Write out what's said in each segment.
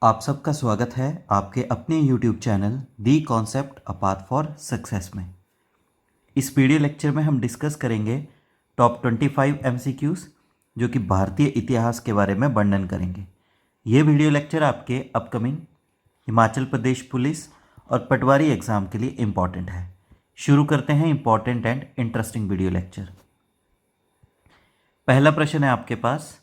आप सबका स्वागत है आपके अपने YouTube channel the concept a path for success में। इस वीडियो लेक्चर में हम डिस्कस करेंगे टॉप 25 MCQs जो कि भारतीय इतिहास के बारे में वर्णन करेंगे। ये वीडियो लेक्चर आपके अपकमिंग हिमाचल प्रदेश पुलिस और पटवारी एग्ज़ाम के लिए इम्पॉर्टेंट है। शुरू करते हैं important and interesting video lecture. पहला प्रश्न है आपके पास,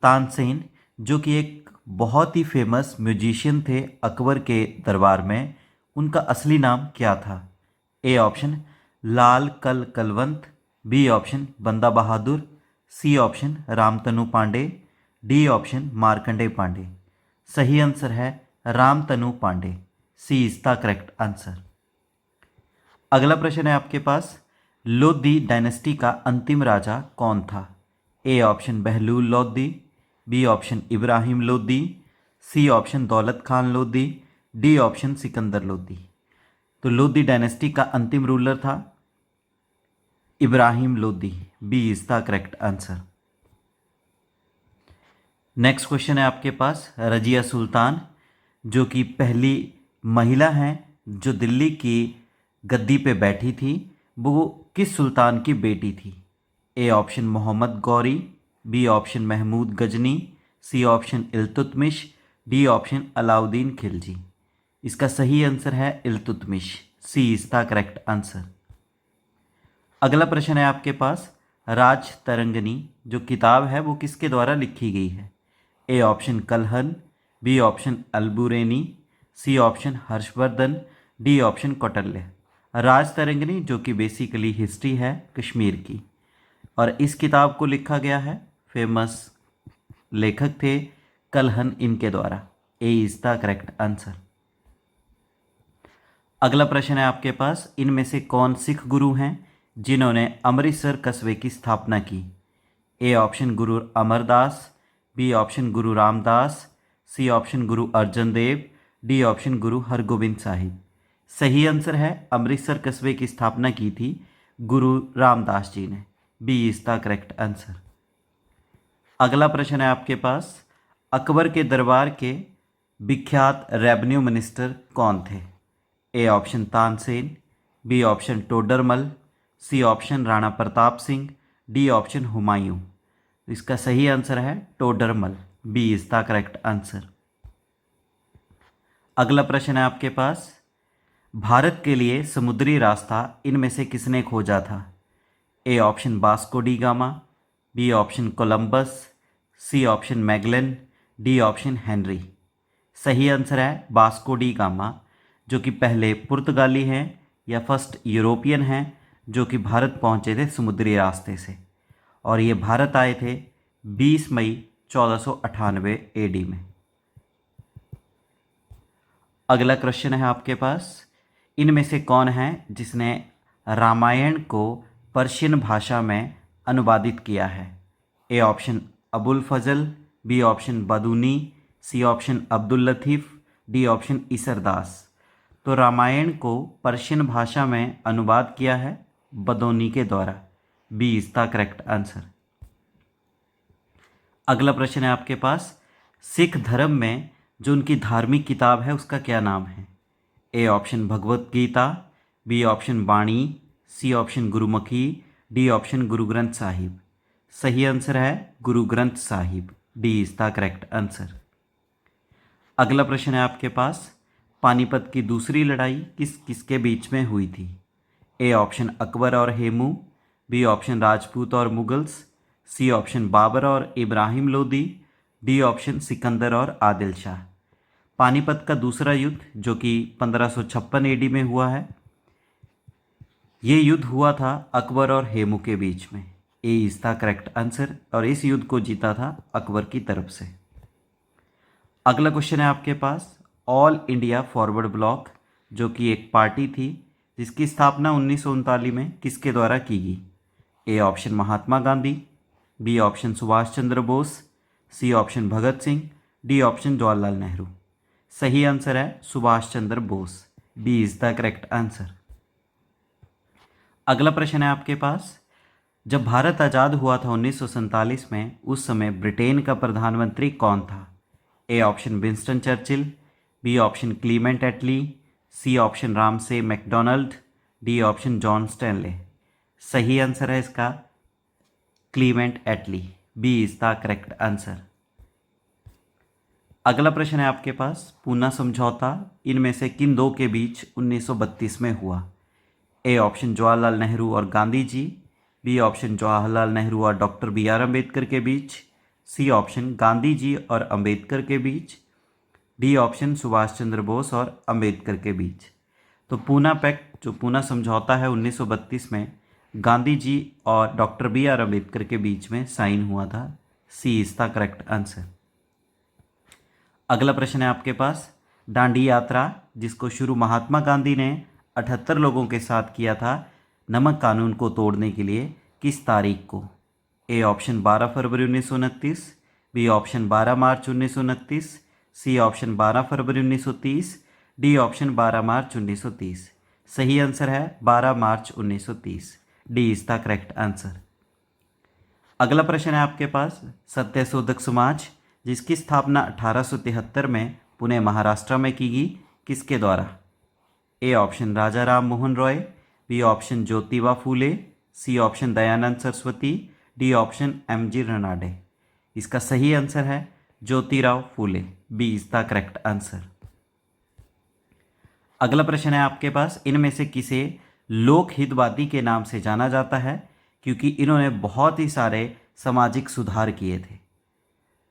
तानसेन जो कि एक बहुत ही फेमस म्यूजिशियन थे अकबर के दरबार में, उनका असली नाम क्या था? ए ऑप्शन लाल कल Kalwant, B option Banda Bahadur, C option Ramtanu Pandey, D option Markandey Pandey. सही आंसर है Ramtanu Pandey. C is the correct answer. अगला प्रश्न है आपके पास, लोधी डायनेस्टी का अंतिम राजा कौन था? A option Bahlul Lodhi, B option Ibrahim Lodhi, C option Daulat Khan Lodhi, D option Sikandar Lodhi. तो लोधी डायनेस्टी का अंतिम रूलर था Ibrahim Lodhi. B is the correct answer. Next question है आपके पास, रजिया सुल्तान जो कि पहली महिला हैं जो दिल्ली की गद्दी पे बैठी थी, वो किस सुल्तान की बेटी थी? A option Mohammad Ghori, B option Mahmud Ghazni, C option Iltutmish, D option Alauddin Khilji. इसका सही आंसर है Iltutmish. C is the correct answer. अगला प्रश्न है आपके पास, राज तरंगिणी जो किताब है वो किसके द्वारा लिखी गई है? A option Kalhana, B option Alberuni, C option Harshavardhana, D option Kautilya. Rajatarangini जो कि बेसिकली हिस्ट्री है कश्मीर की, और इस किताब को लिखा गया है, फेमस लेखक थे कलहन इनके द्वारा। ए इज द करेक्ट आंसर। अगला प्रश्न है आपके पास, इनमें से कौन सिख गुरु हैं जिन्होंने अमृतसर कस्बे की स्थापना की? A option Guru Amar Das, B option Guru Ramdas, C option Guru Arjan Dev, D option गुरु हरगोबिंद साहिब। सही आंसर है अमृतसर कस्बे की स्थापना की थी गुरु रामदास जी ने। B is the correct answer. अगला प्रश्न है आपके पास, अकबर के दरबार के विख्यात रेवेन्यू मिनिस्टर कौन थे? A option Tansen, B option Todarmal, C option Rana Pratap Singh, D option Humayun. इसका सही आंसर है Todarmal. B is the correct answer. अगला प्रश्न है आपके पास, भारत के लिए समुद्री रास्ता इनमें से किसने खोजा था? A option Vasco da Gama, B option Columbus, C option Magellan, D option Henry. सही आंसर है वास्को डी गामा जो कि पहले पुर्तगाली हैं या फर्स्ट यूरोपियन हैं जो कि भारत पहुंचे थे समुद्री रास्ते से, और ये भारत आए थे 20 मई 1498 AD में। अगला क्वेश्चन है आपके पास, इनमें से कौन है जिसने रामायण को पर्शियन भाषा में अनुवादित किया है? A option Abul Fazl, B option Badauni, C option Abdul Latif, D option Isardas. तो रामायण को पर्शियन भाषा में अनुवाद किया है बदौनी के द्वारा। B is the correct answer. अगला प्रश्न है आपके पास, सिख धर्म में जो उनकी धार्मिक किताब है उसका क्या नाम है? A option Bhagavad Gita, B option Vani, C option Gurmukhi, D option Guru Granth Sahib. सही आंसर है Guru Granth Sahib. D is the correct answer. अगला प्रश्न है आपके पास, पानीपत की दूसरी लड़ाई किसके बीच में हुई थी? ए ऑप्शन अकबर और हेमू, बी ऑप्शन राजपूत और मुगल्स, सी ऑप्शन बाबर और इब्राहिम लोदी, डी ऑप्शन सिकंदर और आदिल शाह। पानीपत का दूसरा युद्ध जो कि 1556 AD में हुआ है, ये युद्ध हुआ था अकबर और हेमू के बीच में। ए इज द करेक्ट आंसर, और इस युद्ध को जीता था अकबर की तरफ से। अगला क्वेश्चन है आपके पास, ऑल इंडिया फॉरवर्ड ब्लॉक जो कि एक पार्टी थी जिसकी स्थापना 1939 में किसके द्वारा की गई? A option Mahatma Gandhi, B option Subhash Chandra Bose, C option Bhagat Singh, D option Jawaharlal Nehru. सही आंसर है Subhash Chandra Bose. B is the correct answer. अगला प्रश्न है आपके पास, जब भारत आज़ाद हुआ था 1947 में, उस समय ब्रिटेन का प्रधानमंत्री कौन था? A option Winston Churchill, B option Clement Attlee, C option Ramsay MacDonald, D option John Stanley. सही आंसर है इसका Clement Attlee, B is the correct answer. अगला प्रश्न है आपके पास, पूना समझौता इनमें से किन दो के बीच 1932 में हुआ? ए ऑप्शन जवाहरलाल नेहरू और गांधी जी, बी ऑप्शन जवाहरलाल नेहरू और डॉक्टर बी आर अम्बेडकर के बीच, सी ऑप्शन गांधी जी और अम्बेडकर के बीच, डी ऑप्शन सुभाष चंद्र बोस और अम्बेडकर के बीच। तो पूना पैक्ट जो पूना समझौता है 1932 में गांधी जी और डॉक्टर बी आर अम्बेडकर के बीच में साइन हुआ था। सी इज द करेक्ट आंसर। अगला प्रश्न है आपके पास, दांडी यात्रा जिसको शुरू महात्मा गांधी ने 78 लोगों के साथ किया था नमक कानून को तोड़ने के लिए, किस तारीख को? ए ऑप्शन 12 फरवरी 1929, बी ऑप्शन 12 मार्च 1929, सी ऑप्शन 12 फरवरी 1930, डी ऑप्शन 12 मार्च 1930। सही आंसर है 12 मार्च 1930, D is the correct answer. अगला प्रश्न है आपके पास, सत्यशोधक समाज जिसकी स्थापना 1873 में पुणे महाराष्ट्र में की गई, किसके द्वारा? A option Raja Ram Mohan Roy, B option Jyotiba Phule, C option Dayanand Saraswati, D option M G Ranade. इसका सही आंसर है Jyotirao Phule, B is the correct answer. अगला प्रश्न है आपके पास, इनमें से किसे लोकहितवादी के नाम से जाना जाता है क्योंकि इन्होंने बहुत ही सारे सामाजिक सुधार किए थे?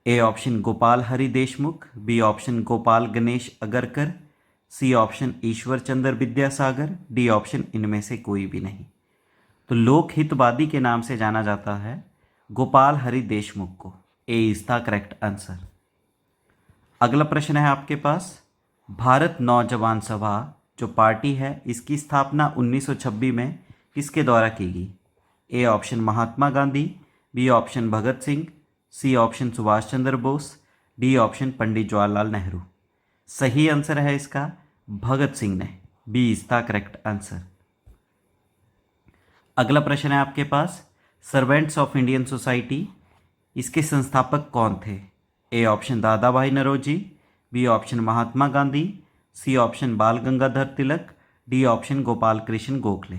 A option Gopal Hari Deshmukh, B option Gopal Ganesh Agarkar, C option Ishwar Chandra Vidyasagar, D option इनमें से कोई भी नहीं। तो लोकहितवादी के नाम से जाना जाता है गोपाल हरि देशमुख को, ए इज द करेक्ट आंसर। अगला प्रश्न है आपके पास, भारत नौजवान सभा जो पार्टी है इसकी स्थापना 1926 में किसके द्वारा की गई? A option Mahatma Gandhi, B option Bhagat Singh, C option Subhash Chandra Bose, D option Pandit Jawaharlal Nehru. सही आंसर है इसका भगत सिंह ने, B is the correct answer. अगला प्रश्न है आपके पास, सर्वेंट्स ऑफ इंडियन सोसाइटी इसके संस्थापक कौन थे? A option Dadabhai Naoroji, B option Mahatma Gandhi, C option Bal Gangadhar Tilak, D option Gopal Krishna Gokhale.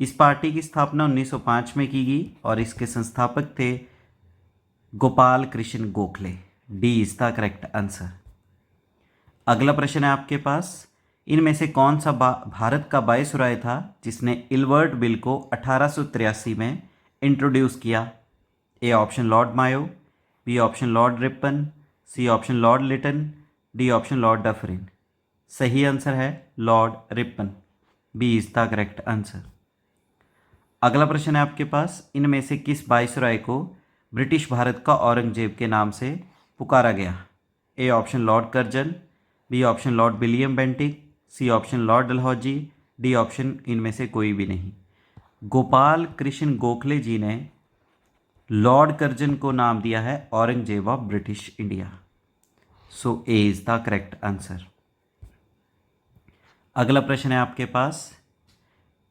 इस पार्टी की स्थापना 1905 में की गई और इसके संस्थापक थे Gopal Krishna Gokhale, D is the correct answer. अगला प्रश्न है आपके पास, इनमें से कौन सा भारत का वायसराय था जिसने इलवर्ट बिल को 1883 में इंट्रोड्यूस किया? A option Lord Mayo, B option Lord Ripon, C option Lord Lytton, D option Lord Dufferin. सही आंसर है Lord Ripon, B is the correct answer. अगला प्रश्न है आपके पास, इनमें से किस वायसराय को ब्रिटिश भारत का औरंगजेब के नाम से पुकारा गया? A option Lord Curzon, B option Lord William Bentinck, C option Lord Dalhousie, D option इनमें से कोई भी नहीं। गोपाल कृष्ण गोखले जी ने लॉर्ड कर्जन को नाम दिया है Aurangzeb of British India. So A is the correct answer. अगला प्रश्न है आपके पास,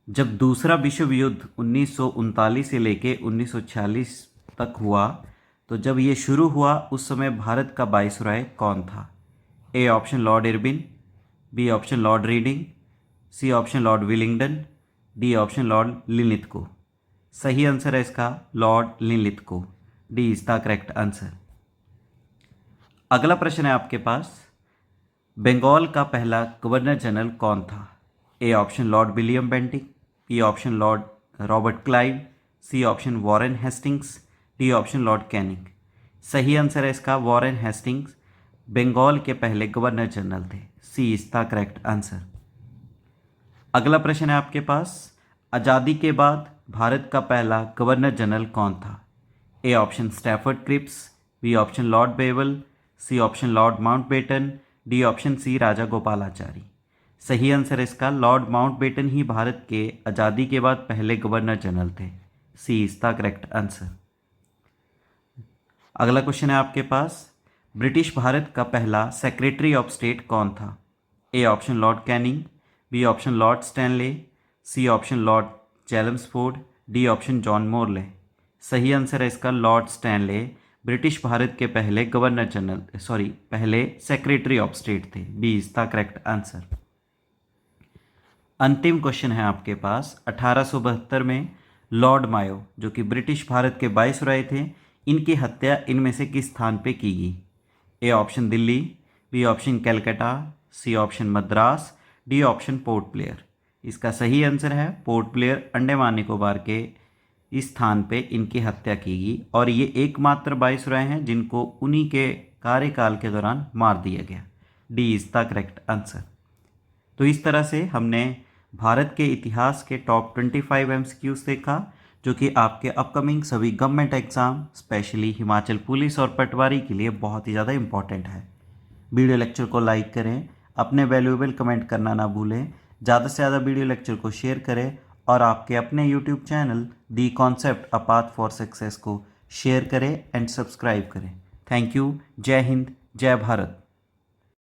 जब दूसरा विश्व युद्ध 1939 से लेके 1946 तक हुआ तो जब ये शुरू हुआ उस समय भारत का वायसराय कौन था? A option Lord Irwin, B option Lord Reading, C option Lord Willingdon, D option Lord Linlithgow. सही आंसर है इसका Lord Linlithgow, D is the correct answer. अगला प्रश्न है आपके पास, बंगाल का पहला गवर्नर जनरल कौन था? A option Lord William Bentinck, B option Lord Robert Clive, C option Warren Hastings, D option Lord Canning. सही आंसर है इसका वॉरेन हेस्टिंग्स बंगाल के पहले गवर्नर जनरल थे, सी इज द करेक्ट आंसर। अगला प्रश्न है आपके पास, आज़ादी के बाद भारत का पहला गवर्नर जनरल कौन था? A option Stafford Cripps, B option Lord Wavell, C option Lord Mountbatten, D option C Raja Gopalachari. सही आंसर है इसका लॉर्ड माउंटबेटन ही भारत के आज़ादी के बाद पहले गवर्नर जनरल थे, सी इज द करेक्ट आंसर। अगला क्वेश्चन है आपके पास, ब्रिटिश भारत का पहला सेक्रेटरी ऑफ स्टेट कौन था? A option Lord Canning, B option Lord Stanley, C option Lord Chelmsford, D option John Morley. सही आंसर है इसका लॉर्ड स्टैनले ब्रिटिश भारत के पहले गवर्नर जनरल पहले सेक्रेटरी ऑफ स्टेट थे। B is the correct answer. अंतिम क्वेश्चन है आपके पास। 1872 में लॉर्ड मायो जो कि ब्रिटिश भारत के वाइसरॉय थे, इनकी हत्या इनमें से किस स्थान पे की गई? A option Delhi, B option Calcutta, C option Madras, D option Port Blair. इसका सही आंसर है पोर्ट ब्लेयर, अंडमान निकोबार के इस स्थान पे इनकी हत्या की गई और ये एकमात्र वाइसरॉय हैं जिनको उन्हीं के कार्यकाल के दौरान मार दिया गया। D is the correct answer. तो इस तरह से हमने भारत के इतिहास के टॉप 25 MCQs देखा जो कि आपके अपकमिंग सभी government exam specially Himachal police और पटवारी के लिए बहुत ही ज़्यादा इंपॉर्टेंट है। वीडियो लेक्चर को लाइक करें, अपने वैल्यूएबल कमेंट करना ना भूलें, ज़्यादा से ज़्यादा वीडियो लेक्चर को शेयर करें और आपके अपने YouTube channel the concept a path for success को शेयर करें एंड सब्सक्राइब करें। Thank you. जय हिंद, जय भारत।